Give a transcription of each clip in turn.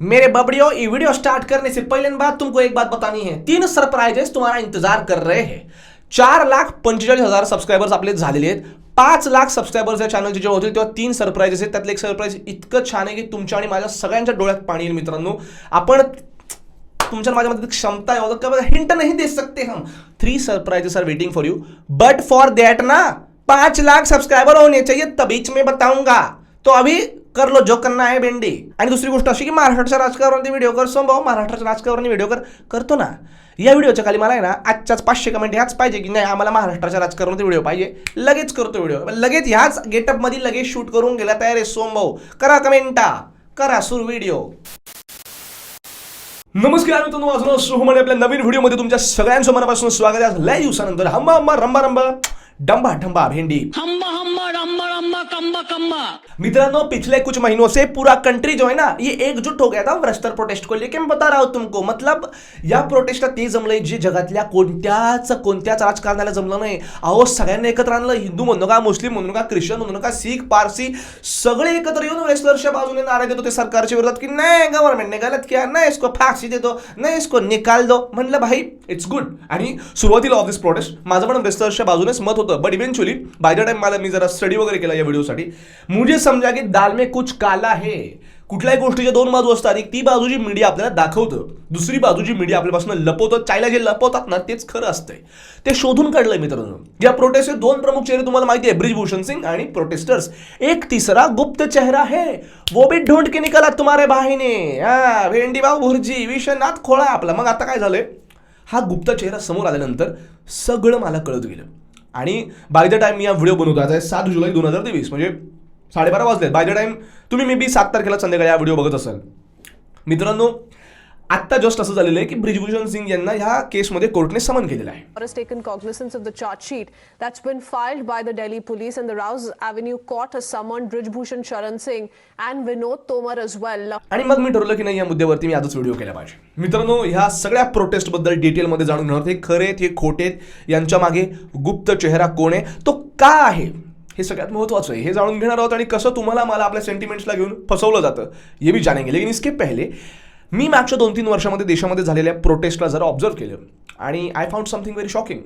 मेरे बबड़ियों, ये video start करने से पहले बात तुमको एक बात बतानी है। 3 सरप्राइजेस तुम्हारा इंतजार कर रहे हैं। 4,45,000 सबस्क्रायबर्स आपले झालेले आहेत। 5 लाख सबस्क्रायबर्स या चॅनलचे जेव्हा होतील तेव्हा 3 सरप्राइजेस आहेत। त्यातलं एक सरप्राइज इतकं छान आहे की तुमच्या आणि माझ्या सगळ्यांच्या डोळ्यात पाणी येईल मित्रांनो। आपण तुमच्या माझ्यामध्ये क्षमता है, हिंट नहीं दे सकते हम। 3 surprises are waiting for you, but for that ना 5 लाख सब्सक्राइबर होने चाहिए, तभी मैं बताऊंगा। तो अभी कर लो जो करना है भेंडी। आणि दुसरी गोष्ट अशी की महाराष्ट्राच्या राजकारणावरती व्हिडिओ कर भाऊ, महाराष्ट्राच्या राजकारणावरती व्हिडिओ करतो ना। या व्हिडिओच्या खाली मला आहे ना आजच्याच 500 कमेंट ह्याच पाहिजे की नाही आम्हाला महाराष्ट्राच्या राजकारणावरती व्हिडिओ पाहिजे, लगेच करतो व्हिडिओ, लगेच ह्याच गेटअप मध्ये लगेच शूट करून गेला तयार आहे भाऊ। करा कमेंटा, करा सुरू व्हिडिओ। नमस्कार मित्रांनो, माझं सोहम आपल्या नवीन व्हिडिओमध्ये तुमच्या सगळ्यांचं मनापासून स्वागत आहे। लय दिवसानंतर हंबा हंबा रंबा रंबा डंबा ढंबा भेंडी हम्बा हम्बा रम्बा रम्बा कम्बा कम्बा। मित्रांनो, पिछले कुछ महीनों से पूरा कंट्री जो है ना ये एकजुट हो गया था व्रस्तर प्रोटेस्ट को लेके। मैं बता रहा हूं तुमको, मतलब या प्रोटेस्टला ते जमलंय जे जगातल्या कोणत्याच राजकारणाला जमलं नाही। अहो सगळ्यांना एकत्र आणलं, हिंदू म्हणू का, मुस्लिम म्हणू का, ख्रिश्चन म्हणू का, शीख पारसी सगळे एकत्र येऊन वेस्टर्सच्या बाजूने नारे देत होते सरकारच्या विरोधात की नाही गव्हर्नमेंटने गलत किया, नाही इसको फाशी दे दो, नाही इसको निकाल दो। म्हणलं भाई इट्स गुड। आणि सुरुवातीला ऑफ दिस प्रोटेस्ट माझं पण वेस्टर्सच्या बाजूनेच मत होतं, but eventually by the time मला मी जरा स्टडी वगैरे केला या व्हिडिओसाठी, मुझे समजा की दाल में कुछ काला है। कुठल्याही गोष्टीच्या 2 बाजू असतात, एक ती बाजू जी मीडिया आपल्याला दाखवतं, दुसरी बाजू जी मीडिया आपल्यापासून लपवतं। चायला जे लपवतात ना तेच खरं असतंय, ते शोधून काढलंय मित्रांनो। या प्रोटेस्टचे 2 प्रमुख चेहरे तुम्हाला माहिती आहे, ब्रिजभूषण सिंग आणि प्रोटेस्टर्स। एक तीसरा गुप्त चेहरा है, वो भी ढूंढ के निकाला तुम्हारे भाई ने। भेंडी भाऊ भुर्जी विश्वनाथ खोळा आपला। मग आता काय झालंय, हा गुप्त चेहरा समोर आल्यानंतर सगळं मला कळत गेलं। आणि बाय द टाइम मी हा व्हिडिओ बनवतो, आज आहे 7 जुलै 2023, म्हणजे 12:30 वाजले। बाय द टाइम तुम्ही मे बी 7 तारखेला संध्याकाळी हा व्हिडिओ बघत असाल। मित्रांनो, आत्ता जस्ट असं झालेलं आहे की ब्रिजभूषण सिंग यांना ह्या केसमध्ये कोर्टने समन केलेलं आहे। has taken cognizance of the charge sheet that's been filed by the Delhi police, and the Rouse Avenue court has summoned Brijbhushan Sharan Singh and Vinod Tomar as well. आणि मग मी ठरवलं की नाही या मुद्द्यावरती मी आजच व्हिडिओ केला पाहिजे। मित्रांनो, ह्या सगळ्या प्रोटेस्ट बद्दल डिटेलमध्ये जाणून घेणार आहोत। हे खरे आहेत, हे खोटे आहेत, यांच्या मागे गुप्त चेहरा कोण आहे, तो का आहे, हे सगळ्यात महत्त्वाचं आहे, हे जाणून घेणार आहोत। आणि कसं तुम्हाला मला आपल्या सेंटिमेंट्सला घेऊन फसवलं जातं हे भी जानेंगे। लेकिन इसके पहले मी मागच्या 2-3 वर्षामध्ये देशामध्ये झालेल्या प्रोटेस्टला जरा ऑब्झर्व केलं आणि I found something very shocking.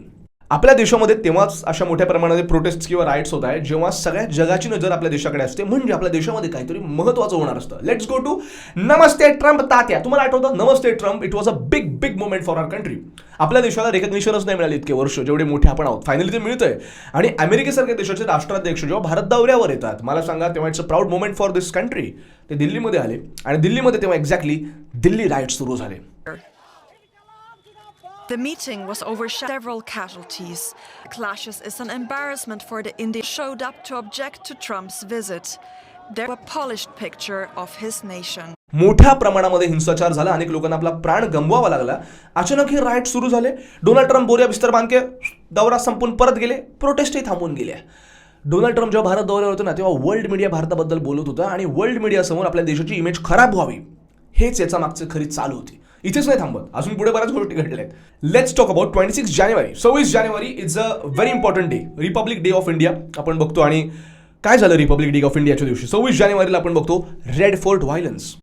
आपल्या देशामध्ये तेव्हाच अशा मोठ्या प्रमाणात प्रोटेस्ट किंवा राईट्स होत आहेत जेव्हा सगळ्या जगाची नजर आपल्या देशाकडे असते, म्हणजे आपल्या देशामध्ये काहीतरी महत्त्वाचं होणार असतं। Let's go to Namaste Trump तात्या। तुम्हाला आठवतं Namaste Trump? It was a big big moment for our country. आपल्या देशाला रेकग्निशनच नाही मिळाली इतके वर्ष जेवढे मोठे आपण आहोत, फायनली ते मिळतंय। आणि अमेरिकेसारख्या देशाचे राष्ट्राध्यक्ष जेव्हा भारत दौऱ्यावर येतात, मला सांगा तेव्हा it's a proud moment for this country. ते दिल्लीमध्ये आले आणि दिल्लीमध्ये तेव्हा एक्झॅक्टली दिल्ली राईट सुरू झाले। The meeting was over several casualties. Clashes is an embarrassment for the Indians showed up to object to Trump's visit. There was a polished picture of his nation. मोठ्या प्रमाणामध्ये हिंसाचार झाला, अनेक लोकांना आपला प्राण गमवावा लागला। अचानक हे राईट सुरू झाले। डोनाल्ड ट्रम्प बोरिया बिस्तर बांध के दौरा संपून परत गेले, प्रोटेस्टही थांबून गेल्या। डोनाल्ड ट्रम्प जेव्हा भारत दौऱ्यावर होतो ना तेव्हा वर्ल्ड मीडिया भारताबद्दल बोलत होता आणि वर्ल्ड मीडियासमोर आपल्या देशाची इमेज खराब व्हावी हेच याचा मागचं खरी चालू होती। इथेच नाही थांबत, अजून पुढे बऱ्याच गोष्टी घडल्या आहेत। Let's talk about 26 January. 26 January is a very important day, Republic day of India आपण बघतो। आणि काय झालं रिपब्लिक डे ऑफ इंडियाच्या दिवशी 26 जानेवारीला आपण बघतो red fort violence.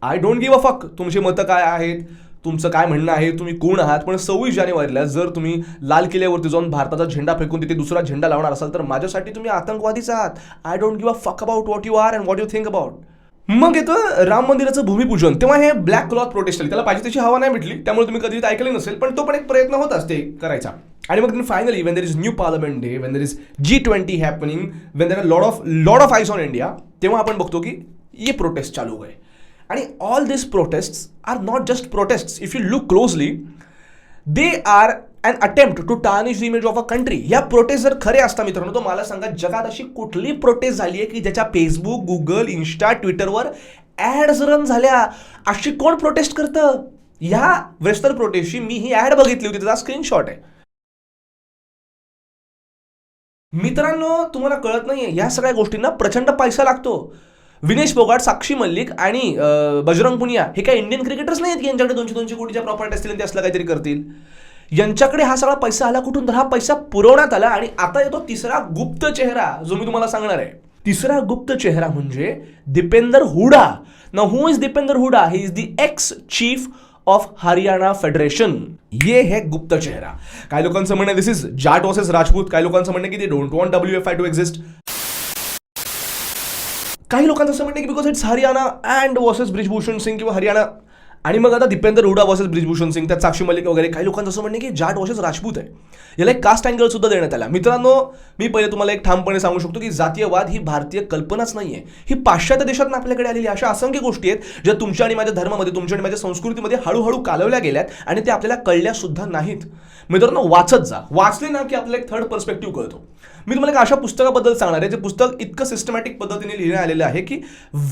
I don't give a फक तुमची मतं काय आहेत, तुमचं काय म्हणणं आहे, तुम्ही कोण आहात, पण 26 जानेवारीला जर तुम्ही लाल किल्ल्यावरती जाऊन भारताचा झेंडा फेकून तिथे दुसरा झेंडा लावणार असाल तर माझ्यासाठी तुम्ही आतंकवादीच आहात। I don't give a fuck about what you are and what you think about. मग येतं राम मंदिराचं भूमिपूजन। तेव्हा हे ब्लॅक क्लॉथ प्रोटेस्ट आली, त्याला पाहिजे तशी हवा नाही भेटली, त्यामुळे तुम्ही कधी ऐकलं नसेल, पण तो पण एक प्रयत्न होत असते करायचा। आणि मग finally when there is new parliament day, when there is G20 happening, when there are lot of eyes on India, तेव्हा आपण बघतो की ये प्रोटेस्ट चालू गए। आणि all this protests are not just protests, if you look closely they are an attempt to tarnish the image of a country. या protest जर खरे असता मित्रांनो तर मला सांगा जगात अशी कुठली प्रोटेस्ट झाली आहे की ज्याच्या फेसबुक, गुगल, इन्स्टा, ट्विटरवर ॲड्स रन झाल्या? अशी कोण प्रोटेस्ट करतं? ह्या वेस्टर्न प्रोटेस्टची मी ही ॲड बघितली होती, त्याचा स्क्रीनशॉट आहे। मित्रांनो, तुम्हाला कळत नाहीये या सगळ्या गोष्टींना प्रचंड पैसा लागतो। विनेश फोगाट, साक्षी मल्लिक आणि बजरंग पुनिया हे काय इंडियन क्रिकेटर्स नाही आहेत की यांच्याकडे 200 कोटीच्या प्रॉपर्टी असतील आणि ते असलं काहीतरी करतील. यांच्याकडे हा सगळा पैसा आला कुठून? तर हा पैसा पुरवण्यात आला. आणि आता येतो तिसरा गुप्त चेहरा जो मी तुम्हाला सांगणार आहे. तिसरा गुप्त चेहरा म्हणजे Deepender Hooda. Now who is Deepender Hooda? He is the ex chief of Haryana federation. ये है गुप्त चेहरा. काही लोकांचं म्हणणं this is Jat versus Rajput. काही लोकांचं म्हणणं की they don't want WFI to exist. काही लोकांचं असं म्हणणं की because it's Haryana and versus Brijbhushan Singh किंवा हरियाणा. आणि मग आता दीपेंदर हुडा वर्सेस ब्रिजभूषण सिंग, त्यात साक्षी मलिक वगैरे. काही लोकांचं असं म्हणणं की जाट वर्सेस राजपूत आहे. याला एक कास्ट अँगल सुद्धा देण्यात आला. मित्रांनो, मी पहिले तुम्हाला एक ठामपणे सांगू शकतो की जातीयवाद ही भारतीय कल्पनाच नाहीये. ही पाश्चात्य देशातून आपल्याकडे आलेली अशा असंख्य गोष्टी आहेत ज्या तुमच्या आणि माझ्या धर्मामध्ये, तुमच्या आणि माझ्या संस्कृतीमध्ये हळूहळू कालवल्या गेल्यात आणि ते आपल्याला कळल्या सुद्धा नाहीत. मित्रांनो, वाचत जा. वाचले ना की आपल्याला एक थर्ड पर्स्पेक्टिव्ह कळतो. मी तुम्हाला एक अशा पुस्तकाबद्दल सांगणार आहे जे पुस्तक इतकं सिस्टमॅटिक पद्धतीने लिहिण्यात आलेलं आहे की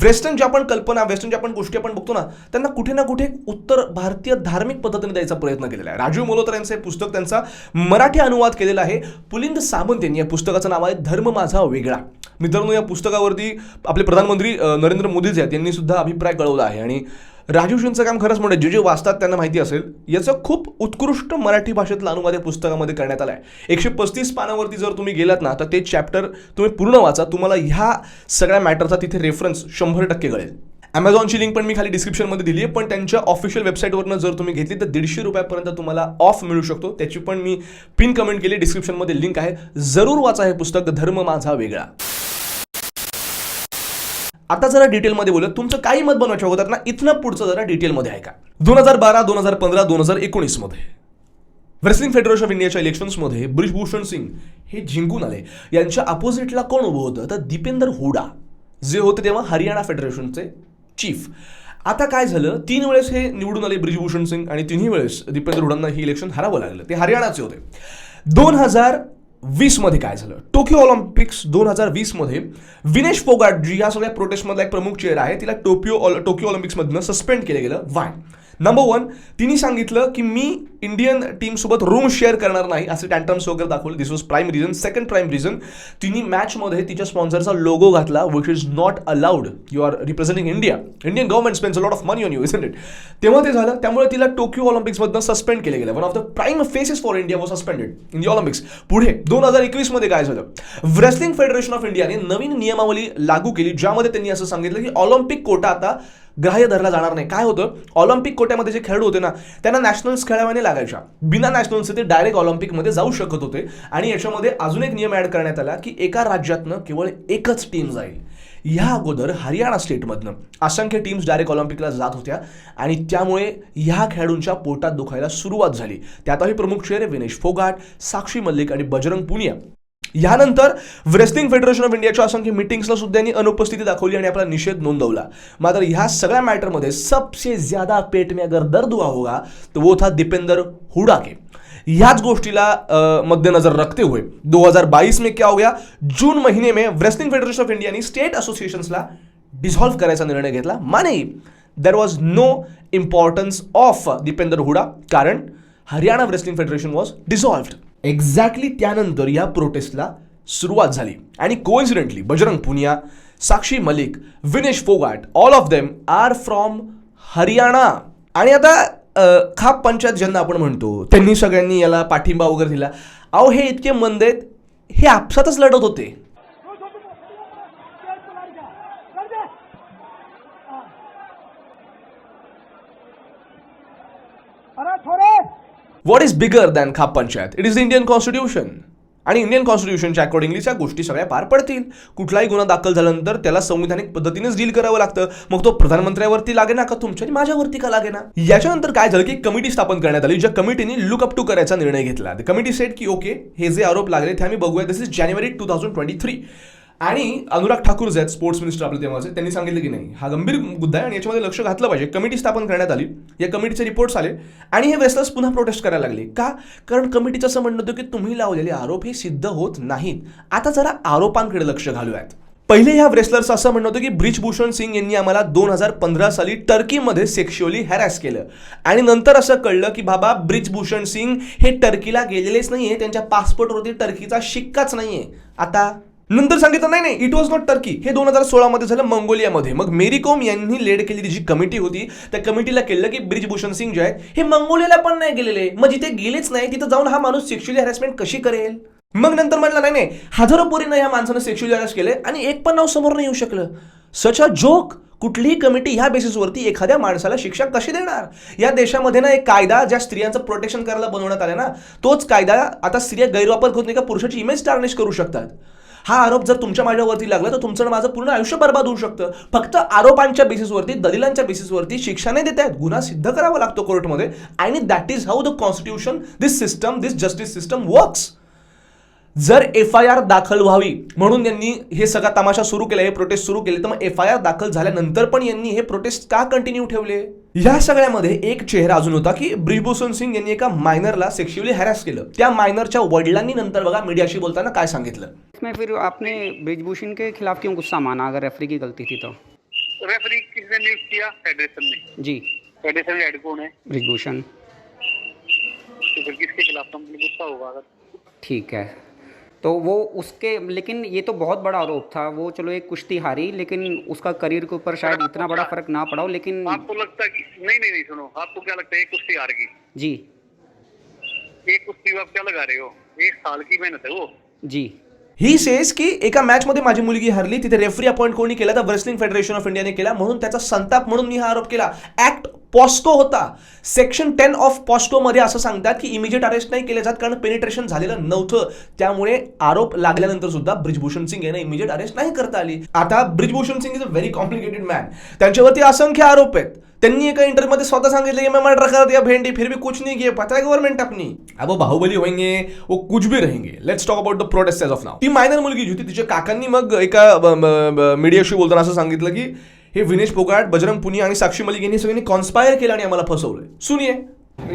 वेस्टर्न ज्या आपण कल्पना, वेस्टर्न ज्या आपण गोष्टी आपण बघतो ना, त्यांना कुठे ना कुठे उत्तर भारतीय धार्मिक पद्धतीने द्यायचा प्रयत्न केलेला आहे. राजीव मोलोतर यांचं हे पुस्तक, त्यांचा मराठी अनुवाद केलेला आहे पुलिंद सामंत यांनी. या पुस्तकाचं नाव आहे धर्म माझा वेगळा. मित्रांनो, या पुस्तकावरती आपले प्रधानमंत्री नरेंद्र मोदी आहेत यांनी सुद्धा अभिप्राय कळवला आहे. आणि राजीवजींचं काम खरंच म्हणजे जे वाचतात त्यांना माहिती असेल, याचं खूप उत्कृष्ट मराठी भाषेतला अनुवाद या पुस्तकामध्ये करण्यात आला आहे. 135 पानावरती जर तुम्ही गेलात ना तर ते चॅप्टर तुम्ही पूर्ण वाचा. तुम्हाला ह्या सगळ्या मॅटरचा तिथे रेफरन्स 100% कळेल. Amazonची लिंक पण मी खाली डिस्क्रिप्शनमध्ये दिली आहे, पण त्यांच्या ऑफिशियल वेबसाईटवरनं जर तुम्ही घेतली तर 150 रुपयापर्यंत तुम्हाला ऑफ मिळू शकतो. त्याची पण मी पिन कमेंट केली, डिस्क्रिप्शनमध्ये लिंक आहे. जरूर वाचा हे पुस्तक, धर्म माझा वेगळा. आता जरा डिटेलमध्ये बोलत, तुमचं काही मत बनवायच्या होतात ना, इथनं पुढचं जरा डिटेलमध्ये ऐका. 2012, 2015, 2019 मध्ये रेसलिंग फेडरेशन ऑफ इंडियाच्या इलेक्शन्समध्ये ब्रिजभूषण सिंग हे जिंकून आले. यांच्या अपोजिटला कोण उभं होतं? तर दीपेंदर हुडा जे होते तेव्हा हरियाणा फेडरेशनचे चीफ. आता काय झालं, 3 वेळेस हे निवडून आले ब्रिजभूषण सिंग आणि 3ही वेळेस दीपेंदर हुडांना ही इलेक्शन हरावं लागलं. ते हरियाणाचे होते. 2020 मध्ये काय झालं, टोकियो ऑलिम्पिक्स 2020 मध्ये विनेश फोगाट जी या सगळ्या प्रोटेस्टमधला एक प्रमुख चेहरा आहे, तिला टोकियो ऑलिम्पिक्समधनं सस्पेंड केलं गेलं. वाय? नंबर 1, तिने सांगितलं की मी इंडियन टीमसोबत रूम शेअर करणार नाही, असे टँटम्स वगैरे दाखवले. This was prime reason. Second prime reason, तिने मॅचमध्ये तिच्या स्पॉन्सरचा लोगो घातला, which is not allowed. You are representing India. Indian government spends a lot of money on you, isn't it? तेव्हा ते झालं, त्यामुळे तिला टोकियो ऑलिम्पिक्समधनं सस्पेंड केलं गेलं. One of the prime faces for India was suspended in the Olympics. पुढे 2021 मध्ये काय झालं, रेसलिंग फेडरेशन ऑफ इंडियाने नवीन नियमावली लागू केली, ज्यामध्ये त्यांनी असं सांगितलं की ऑलिम्पिक कोटा आता ग्राह्य धरला जाणार नाही. काय होतं, ऑलिम्पिक कोट्यामध्ये जे खेळाडू होते ना, त्यांना नॅशनल्स खेळाव्या लागायच्या. बिना नॅशनल्सचे ते डायरेक्ट ऑलिम्पिकमध्ये जाऊ शकत होते. आणि याच्यामध्ये अजून एक नियम ॲड करण्यात आला की एका राज्यातनं केवळ एकच टीम जाईल. ह्या अगोदर हरियाणा स्टेटमधनं असंख्य टीम्स डायरेक्ट ऑलिम्पिकला जात होत्या आणि त्यामुळे ह्या खेळाडूंच्या पोटात दुखायला सुरुवात झाली. त्यातही प्रमुख चेहरे विनेश फोगाट, साक्षी मल्लिक आणि बजरंग पुनिया. यानंतर रेसलिंग फेडरेशन ऑफ इंडियाच्या असंख्य मीटिंग्सला सुद्धा यांनी अनुपस्थिती दाखवली आणि आपला निषेध नोंदवला. मात्र ह्या सगळ्या मॅटरमध्ये सबसे ज्यादा पेट में अगर दर्द हुआ होगा तो वो था दीपेंदर हुडा के. ह्याच गोष्टीला मद्देनजर रखते हुए 2022 में क्या हो गया, जून महीने में रेसलिंग फेडरेशन ऑफ इंडिया ने स्टेट एसोसिएशन्सला डिसॉल्व करायचा निर्णय घेतला. माने there was no importance of Deepender Hooda, कारण Haryana wrestling federation was dissolved. Exactly त्यानंतर या प्रोटेस्टला सुरुवात झाली आणि coincidentally Bajrang Punia, Sakshi Malik, Vinesh Phogat, all of them are from Haryana. आणि आता खाप पंचायत ज्यांना आपण म्हणतो त्यांनी सगळ्यांनी याला पाठिंबा वगैरे दिला. अहो, हे इतके मंद आहेत, हे आपसातच लढत होते. What is bigger than khap panchayat? It is the Indian Constitution. आणि इंडियन कॉन्स्टिट्यूशनच्या अकॉर्डिंगलीच्या गोष्टी सगळ्या पार पडतील. कुठलाही गुन्हा दाखल झाल्यानंतर त्याला संविधानिक पद्धतीनेच डील करावं लागतं. मग तो प्रधानमंत्र्यावरती लागे ना का तुमच्या आणि माझ्यावरती का लागे ना? याच्यानंतर काय झालं की कमिटी स्थापन करण्यात आली, ज्या कमिटीने लुक अप टू करायचा निर्णय घेतला. कमिटी सेट की ओके, हे जे आरोप लागले ते आम्ही बघूया. दिस इज जानेवारी 2023. आणि अनुराग ठाकूर जे आहेत स्पोर्ट्स मिनिस्टर आपले तेव्हाचे, त्यांनी सांगितलं की नाही, हा गंभीर मुद्दा आहे आणि याच्यामध्ये लक्ष घातलं पाहिजे. कमिटी स्थापन करण्यात आली. या कमिटीचे रिपोर्ट्स आले आणि हे रेसलर्स पुन्हा प्रोटेस्ट करायला लागले. का? कारण कमिटीचं असं म्हणणं होतं की तुम्ही लावलेले आरोप हे सिद्ध होत नाहीत. आता जरा आरोपांकडे लक्ष घालूयात. पहिले ह्या रेसलर्स असं म्हणणं होतं की ब्रिजभूषण सिंग यांनी आम्हाला 2015 साली टर्कीमध्ये सेक्शुअली हॅरॅस केलं. आणि नंतर असं कळलं की बाबा ब्रिजभूषण सिंग हे टर्कीला गेलेलेच नाहीये, त्यांच्या पासपोर्टवरती टर्कीचा शिक्काच नाहीये. आता नंतर सांगितलं नाही नाही, इट वॉज नॉट टर्की. हे 2016 मध्ये झालं मंगोलियामध्ये. मग मेरी कॉम यांनी लीड केलेली जी कमिटी होती त्या कमिटीला केलं की ब्रिजभूषण सिंग जे आहेत हे मंगोलियाला पण नाही गेलेले. मग जिथे गेलेच नाही तिथं जाऊन हा माणूस सेक्शुअली हॅरेसमेंट कशी करेल. मग नंतर म्हटलं नाही नाही, हजारो पोरीनं या माणसानं सेक्शुअली हॅरेस केले आणि एक पण नाव समोर नाही येऊ शकलं. सच अ जोक. कुठलीही कमिटी ह्या बेसिसवरती एखाद्या माणसाला शिक्षा कशी देणार. या देशामध्ये ना एक कायदा ज्या स्त्रियांचं प्रोटेक्शन करायला बनवण्यात आलं ना, तोच कायदा आता स्त्रिया गैरवापर करून एका पुरुषाची इमेज टार्निश करू शकतात. हा आरोप जर तुमच्या माझ्यावरती लागला तर तुमचं माझं पूर्ण आयुष्य बर्बाद होऊ शकतं. फक्त आरोपांच्या बेसिसवरती, दलिलांच्या बेसिसवरती शिक्षा नाही देत आहेत, गुन्हा सिद्ध करावा लागतो कोर्टमध्ये. आणि that is how the constitution, this system, this justice system works. जर FIR दाखल व्हावी म्हणून यांनी हे सगळा तमाशा सुरू केला, हे प्रोटेस्ट सुरू केले, तर मग FIR दाखल झाल्यानंतर पण यांनी हे प्रोटेस्ट का कंटिन्यू ठेवले. या सगळ्यामध्ये एक चेहरा अजून होता की ब्रिजभूषण सिंग यांनी एका मायनरला सेक्शुअली हॅरॅस केलं. त्या मायनरच्या वडिलांनी नंतर बघा मीडियाशी बोलताना काय सांगितलं. इसमें फिर आपने ब्रिजभूषण के खिलाफ क्यों गुस्सा माना अगर रेफरी की गलती थी तो? रेफरी किसने नियुक्त किया? फेडरेशन ने. जी. फेडरेशन हेड कौन है? ब्रिजभूषण. तो फिर किसके खिलाफ कंप्लेंट गुस्सा होगा अगर? ठीक है, तो वो उसके, लेकिन ये तो बहुत बड़ा आरोप था. वो चलो एक कुश्ती हारी, लेकिन उसका करियर के ऊपर शायद इतना बड़ा फर्क ना पड़ा हो. लेकिन आपको लगता है कि नहीं सुनो, आपको क्या लगता है एक कुश्ती हार गई? जी. एक कुश्ती आप क्या लगा रहे हो? 1 साल की मेहनत है वो. जी. ही सेज की एका मॅचमध्ये माझी मुलगी हरली, तिथे रेफरी अपॉइंट कोणी केला तर रेसलिंग फेडरेशन ऑफ इंडियाने केला, म्हणून त्याचा संताप म्हणून मी हा आरोप केला. ऍक्ट पॉस्को होता. सेक्शन 10 ऑफ पॉस्को मध्ये असं सांगतात की इमिजिएट अरेस्ट नाही केले जात कारण पेनिट्रेशन झालेलं नव्हतं. त्यामुळे आरोप लागल्यानंतर सुद्धा ब्रिजभूषण सिंग यांना इमिजिएट अरेस्ट नाही करता आली. आता Brijbhushan Singh is a very complicated man. त्यांच्यावरती असंख्य आरोप आहेत. त्यांनी एका इंटरव्यूमध्ये स्वतः सांगितलं की मैं मर्डर कर दिया भेंडी, फिर भी कुछ नहीं किया, पता है गवर्नमेंट अपनी. अब वो बाहुबली होंगे, वो कुछ भी रहेंगे. Let's talk about the protest as of now. ती मायनर मुलगी जी होती तिच्या काकांनी मग एका मीडियाशी बोलताना असं सांगितलं की हे विनेश फोगाट, बजरंग पुनिया आणि साक्षी मलिक यांनी सगळ्यांनी कॉन्स्पायर केलं आणि आम्हाला फसवलंय. सुनिये.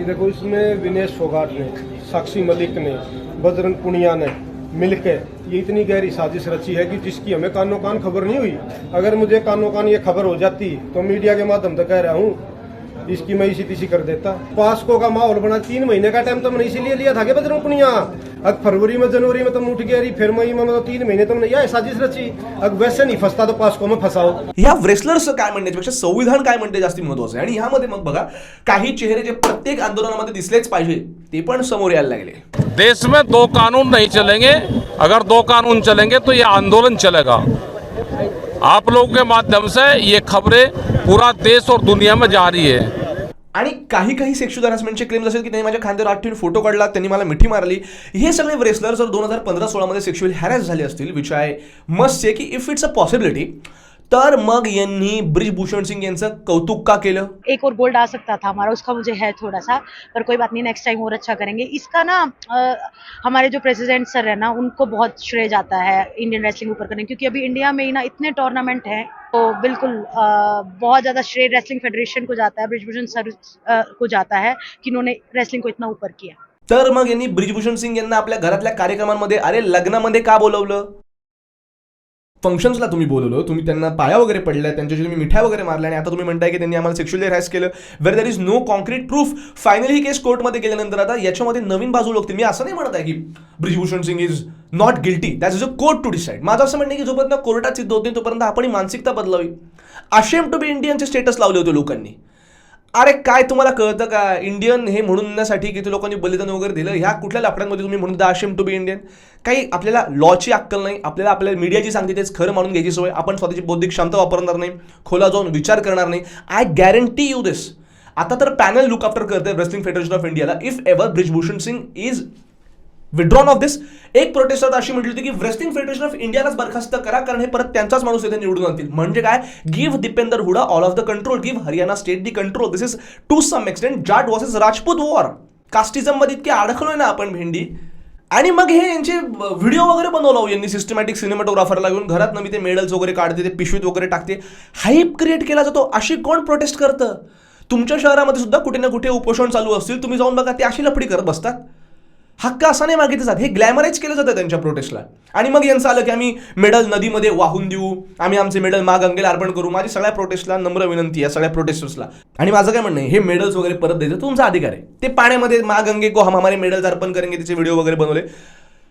देखो, इसमें विनेश फोगाट ने, साक्षी मलिक ने, बजरंग पुनिया ने मिलकर ये इतनी गहरी साजिश रची है कि जिसकी हमें कानो कान खबर नहीं हुई. अगर मुझे कानो कान ये खबर हो जाती तो मीडिया के माध्यम से कह रहा हूँ इसकी मैं इसी तीसी कर देता. पास्को का माहौल बना. 3 महीने का टाइम तो मैंने इसीलिए लिया था कि बजरंग पुनिया. अब फरवरी में, जनवरी में तुम उठ गया, फिर मई में, मतलब 3 महीने तुमने यह साजिश रची. अब वैसे नहीं फंसता तो पास्को में फंसाओ. ह्या रेसलर्सचं काय म्हणण्यापेक्षा संविधान काय म्हणते जास्ती महत्वाचं आहे. आणि ह्यामध्ये मग बघा काही चेहरे जे प्रत्येक आंदोलनामध्ये दिसलेच पाहिजे ते पण समोर यायला लागले. देश में 2 कानून नहीं चलेंगे. अगर 2 कानून चलेंगे तो ये आंदोलन चलेगा. आप लोगों के माध्यम से ये खबरें पूरा देश और दुनिया में जा रही है. आणि काही सेक्शुअल हॅरॅसमेंटचे क्लेम्स असेल की त्यांनी माझ्या खांद्यावर हात ठेवून फोटो काढला, त्यांनी मला मिठी मारली. हे सगळे रेसलर जर 2015-16 मध्ये सेक्शुअल हॅरॅस झाले असतील, विच आय मस्ट से की इफ इट्स अ पॉसिबिलिटी, तर मग यांनी ब्रिजभूषण सिंग यांचं कौतुक का केलं. एक और गोल्ड आ सकता था हमारा, उसका मुझे है थोड़ा सा, पर कोई बात नहीं, नेक्स्ट टाइम और अच्छा करेंगे. इसका ना हमारे जो प्रेसिडेंट सर है ना, उनको बहुत श्रेय जाता है इंडियन रेसलिंग ऊपर करने, क्योंकि अभी इंडिया में ही ना इतने टूर्नामेंट हैं, तो बिल्कुल बहुत ज़्यादा श्रेय रेसलिंग फेडरेशन को जाता है, ब्रिजभूषण सर को जाता है कि इन्होंने रेसलिंग को इतना ऊपर किया. तर मग यांनी ब्रिजभूषण सिंग यांना आपल्या घरातल्या कार्यक्रमांमध्ये, अरे लग्नामध्ये का बोलवलं. फंक्शन्सला तुम्ही बोलवलं, तुम्ही त्यांना पाया वगैरे पडल्या, त्यांच्याशी तुम्ही मिठाई वगैरे मारल्या आणि आता तुम्ही म्हणताय की त्यांनी आम्हाला सेक्शुअली हॅरॅस केलं. Where there is no concrete proof. Finally ही केस कोर्टमध्ये गेल्यानंतर आता याच्यामध्ये नवीन बाजू लागते. मी असं नाही म्हणत आहे की Brijbhushan Singh is not guilty, that is a court to decide. माझं असं म्हणणं आहे की जोपर्यंत कोर्टात सिद्ध होत नाही तोपर्यंत आपण ही मानसिकता बदलावी. अशेम टू बी इंडियनचे स्टेटस लावले होते लोकांनी. अरे काय तुम्हाला कळतं का, इंडियन हे म्हणण्यासाठी किती लोकांनी बलिदान वगैरे दिलं. ह्या कुठल्या लफड्यांमध्ये तुम्ही म्हणून आशेम टू बी इंडियन. काही आपल्याला लॉची अक्कल नाही, आपल्याला आपल्या मीडियाची सांगते तेच खरं मानून घ्यायची सवय. आपण स्वतःची बौद्धिक क्षमता वापरणार नाही, खोला जाऊन विचार करणार नाही. I guarantee you this. आता तर पॅनल लुक आफ्टर करते रेसलिंग फेडरेशन ऑफ इंडियाला if ever Brijbhushan Singh is withdrawn of this. एक प्रोटेस्टर अशी म्हटली होती की रेसलिंग फेडरेशन ऑफ इंडियालाच बरखास्त करा कारण हे परत त्यांचाच माणूस येथे निवडून आणतील. म्हणजे काय, give Deepender Hooda all of the control, give Haryana state the control. This is to some extent Jat versus Rajput war. Casteism मध्ये इतके अडकलोय ना आपण भेंडी. आणि मग हे यांचे व्हिडिओ वगैरे बनवलं यांनी सिस्टमॅटिक सिनेमॅटोग्राफरला घेऊन. घरात नवी ते मेडल्स वगैरे काढते, ते पिशवीत वगैरे टाकते, हाईप क्रिएट केला जातो. अशी कोण प्रोटेस्ट करतं. तुमच्या शहरामध्ये सुद्धा कुठे ना कुठे उपोषण चालू असतील, तुम्ही जाऊन बघा, ते अशी लफडी करत बसतात. हक्क असा नाही मागितले जात, हे ग्लॅमराईज केलं जातं त्यांच्या प्रोटेस्टला. आणि मग यांचं आलं की आम्ही मेडल नदीमध्ये वाहून देऊ, आम्ही आमचे मेडल मा गंगेला अर्पण करू. माझी सगळ्या प्रोटेस्टला नम्र विनंती आहे, सगळ्या प्रोटेस्टर्सला. आणि माझं काय म्हणणं आहे, हे मेडल्स वगैरे परत द्यायचं तुमचा अधिकार आहे. ते पाण्यामध्ये मा गंगे को हम हमारे मेडल्स अर्पण करेंगे त्याचे व्हिडिओ वगैरे बनवले,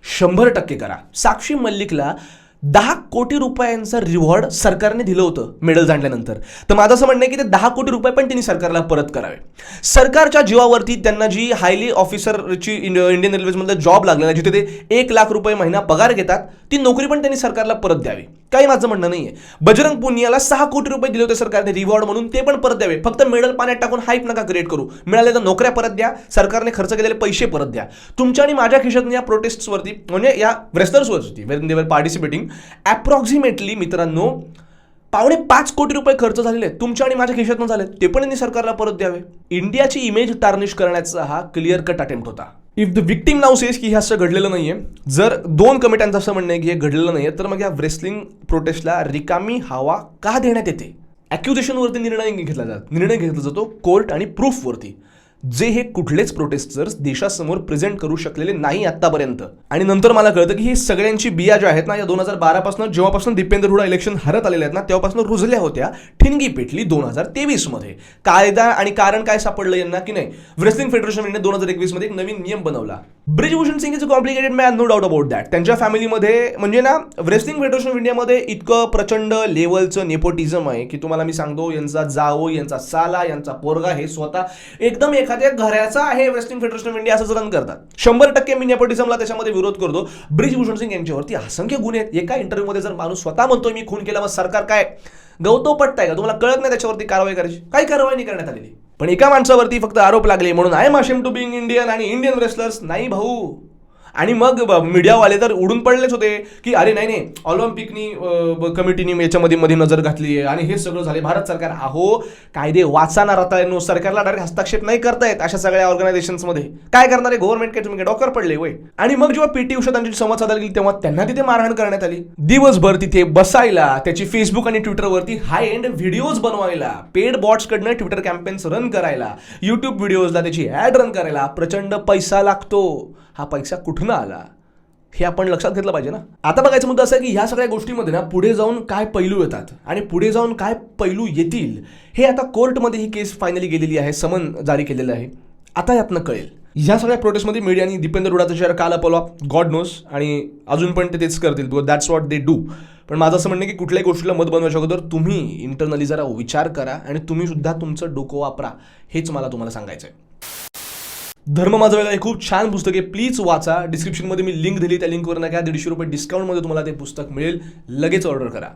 100% करा. साक्षी मल्लिकला 10 कोटी रुपयांचं रिवॉर्ड सरकारने दिलं होतं मेडल आणल्यानंतर. तर माझं असं म्हणणं आहे की ते 10 कोटी रुपये पण त्यांनी सरकारला परत करावे. सरकारच्या जीवावरती त्यांना जी हायली ऑफिसरची इंडियन रेल्वेजमध्ये जॉब लागलेला, जिथे ते 1 लाख रुपये महिना पगार घेतात, ती नोकरी पण त्यांनी सरकारला परत द्यावी. काही माझं म्हणणं नाहीये. बजरंग पुनियाला 6 कोटी रुपये दिले होते सरकारने रिवॉर्ड म्हणून, ते पण परत द्यावे. फक्त मेडल पाण्यात टाकून हाईप नका क्रिएट करू. मिळाले तर नोकऱ्या परत द्या, सरकारने खर्च केलेले पैसे परत द्या. तुमच्या आणि माझ्या खिशातून या प्रोटेस्टवरती म्हणजे या रेस्लर्सवरती वेन दे वर पार्टिसिपेटिंग अप्रॉक्सिमेटली मित्रांनो 5.5 कोटी रुपये खर्च झालेले आहेत. तुमच्या आणि माझ्या खिशातून झाले, ते पण यांनी सरकारला परत द्यावे. इंडियाची इमेज टार्निश करण्याचा हा क्लिअर कट अटेम्प्ट होता. If the victim now says की हे असं घडलेलं नाहीये, जर 2 कमिट्यांचं असं म्हणणं आहे की हे घडलेलं नाहीये, तर मग या रेसलिंग प्रोटेस्टला रिकामी हवा का देण्यात येते? ॲक्युजेशनवरती निर्णय घेतला जातो कोर्ट आणि प्रूफवरती, जे हे कुठलेच प्रोटेस्टर्स देशासमोर प्रेझेंट करू शकलेले नाही आतापर्यंत. आणि नंतर मला कळतं की ही सगळ्यांची बिया ज्या आहेत ना, या 2012 पासून जेव्हापासून दीपेंद्र हुडा इलेक्शन हरत आलेले आहेत ना, तेव्हापासून रुजल्या होत्या. ठिणगी पेटली 2023 मध्ये. कायदा आणि कारण काय सापडलं यांना की नाही, रेसलिंग फेडरेशन ऑफ इंडिया 2021 मध्ये एक नवीन नियम बनवला. Brijbhushan Singh is a complicated man, no doubt about that. त्यांच्या फॅमिलीमध्ये म्हणजे ना रेसलिंग फेडरेशन ऑफ इंडियामध्ये इतकं प्रचंड लेवलचं नेपोटिझम आहे की तुम्हाला मी सांगतो, यांचा जावो, यांचा साला, यांचा पोरगा हे स्वतः एकदम एखाद्या घराचा आहे रेसलिंग फेडरेशन ऑफ इंडिया असंच रन करतात. 100% मी नेपोटिझमला त्याच्यामध्ये विरोध करतो. ब्रिजभूषण सिंग यांच्यावरती असंख्य गुन्हे आहेत. एका इंटरव्ह्यूमध्ये जर माणूस स्वतः म्हणतोय मी खून केला, मग सरकार काय गवतो पटताय का? तुम्हाला कळत नाही त्याच्यावरती कारवाई करायची? काही कारवाई नाही करण्यात आलेली. पण एका माणसावरती फक्त आरोप लागले म्हणून I am ashamed to being Indian आणि इंडियन रेसलर्स नाही भाऊ. आणि मग मीडियावाले तर उडून पडलेच होते की अरे नाही ऑलिम्पिकनी कमिटीनी याच्यामध्ये नजर घातली आहे आणि हे सगळं झाले भारत सरकार. अहो कायदे वाचना रताळ्यांनो, सरकारला डायरेक्ट हस्तक्षेप नाही करतायत अशा सगळ्या ऑर्गनायझेशन्समध्ये. काय करणारे गव्हर्नमेंट काय, तुम्ही काय डॉक्टर पडले वय? आणि मग जेव्हा पीटी उषा त्यांची संवाद साधायला गेली तेव्हा त्यांना तिथे मारहाण करण्यात आली. दिवसभर तिथे बसायला, त्याची फेसबुक आणि ट्विटरवरती हाय एंड व्हिडिओज बनवायला, पेड बॉट्सकडनं ट्विटर कॅम्पेन्स रन करायला, युट्यूब व्हिडिओजला त्याची ॲड रन करायला प्रचंड पैसा लागतो. हा पैसा कुठून आला हे आपण लक्षात घेतलं पाहिजे ना. आता बघायचा मुद्दा असा आहे की ह्या सगळ्या गोष्टीमध्ये ना पुढे जाऊन काय पैलू येतात आणि पुढे जाऊन काय पैलू येतील हे आता कोर्टमध्ये ही केस फायनली गेलेली आहे, समन जारी केलेलं आहे. आता यातनं कळेल. ह्या सगळ्या प्रोटेस्टमध्ये मीडियाने दीपेंद्र हुडाचं शेअर का लपवला गॉड नोस, आणि अजून पण ते तेच करतील, दॅट्स वॉट दे डू. पण माझं असं म्हणणं की कुठल्याही गोष्टीला मत बनवायच्या अगोदर तुम्ही इंटरनली जरा विचार करा आणि तुम्ही सुद्धा तुमचं डोकं वापरा, हेच मला तुम्हाला सांगायचं आहे. धर्म माझा वेगळा हे खूप छान पुस्तक आहे, प्लीज वाचा. डिस्क्रिप्शनमध्ये मी लिंक दिली, त्या लिंकवर नका 150 रुपये डिस्काउंटमध्ये तुम्हाला ते पुस्तक मिळेल. लगेच ऑर्डर करा.